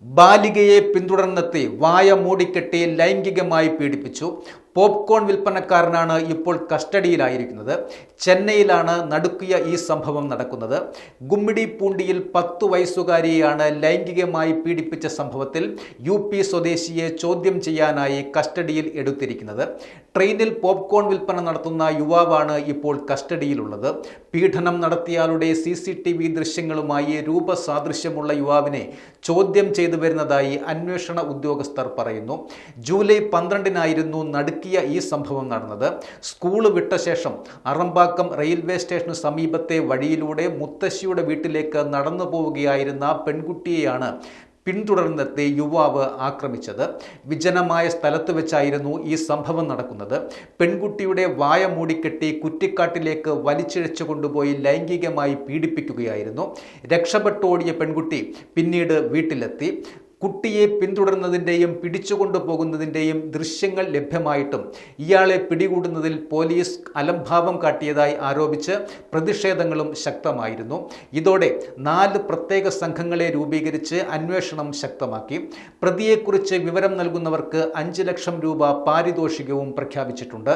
ബാലികയെ പിന്തുടർന്നെത്തി വായ മൂടിക്കെട്ടി ലൈംഗികമായി പീഡിപ്പിച്ചു. പോപ്കോൺ വിൽപ്പനക്കാരനാണ് ഇപ്പോൾ കസ്റ്റഡിയിലായിരിക്കുന്നത്. ചെന്നൈയിലാണ് നടുക്കിയ ഈ സംഭവം നടക്കുന്നത്. ഗുമ്മിടിപ്പൂണ്ടിയിൽ 10 വയസ്സുകാരിയെയാണ് ലൈംഗികമായി പീഡിപ്പിച്ച സംഭവത്തിൽ UP സ്വദേശിയെ ചോദ്യം ചെയ്യാനായി കസ്റ്റഡിയിൽ എടുത്തിരിക്കുന്നത്. ട്രെയിനിൽ പോപ്കോൺ വിൽപ്പന നടത്തുന്ന യുവാവാണ് ഇപ്പോൾ കസ്റ്റഡിയിലുള്ളത്. പീഡനം നടത്തിയയാളുടെ CCTV ദൃശ്യങ്ങളുമായി രൂപസാദൃശ്യമുള്ള യുവാവിനെ ചോദ്യം ചെയ്തു വരുന്നതായി അന്വേഷണ ഉദ്യോഗസ്ഥർ പറയുന്നു. ജൂലൈ 12-നായിരുന്നു നടുക്കിയ ഈ സംഭവം നടന്നത്. സ്കൂൾ വിട്ട ശേഷം അറമ്പാക്കം റെയിൽവേ സ്റ്റേഷന് സമീപത്തെ വഴിയിലൂടെ മുത്തശ്ശിയുടെ വീട്ടിലേക്ക് നടന്നു പോവുകയായിരുന്ന പെൺകുട്ടിയെയാണ് പിന്തുടർന്നെത്തി യുവാവ് ആക്രമിച്ചത്. വിജനമായ സ്ഥലത്ത് വെച്ചായിരുന്നു ഈ സംഭവം നടക്കുന്നത്. പെൺകുട്ടിയുടെ വായ മൂടിക്കെട്ടി കുറ്റിക്കാട്ടിലേക്ക് വലിച്ചിഴച്ചു കൊണ്ടുപോയി ലൈംഗികമായി പീഡിപ്പിക്കുകയായിരുന്നു. രക്ഷപ്പെട്ടോടിയ പെൺകുട്ടി പിന്നീട് വീട്ടിലെത്തി. കുട്ടിയെ പിന്തുടർന്നതിൻ്റെയും പിടിച്ചുകൊണ്ടു പോകുന്നതിൻ്റെയും ദൃശ്യങ്ങൾ ലഭ്യമായിട്ടും ഇയാളെ പിടികൂടുന്നതിൽ പോലീസ് അലംഭാവം കാട്ടിയതായി ആരോപിച്ച് പ്രതിഷേധങ്ങളും ശക്തമായിരുന്നു. ഇതോടെ 4 പ്രത്യേക സംഘങ്ങളെ രൂപീകരിച്ച് അന്വേഷണം ശക്തമാക്കി. പ്രതിയെക്കുറിച്ച് വിവരം നൽകുന്നവർക്ക് 5 ലക്ഷം രൂപ പാരിതോഷികവും പ്രഖ്യാപിച്ചിട്ടുണ്ട്.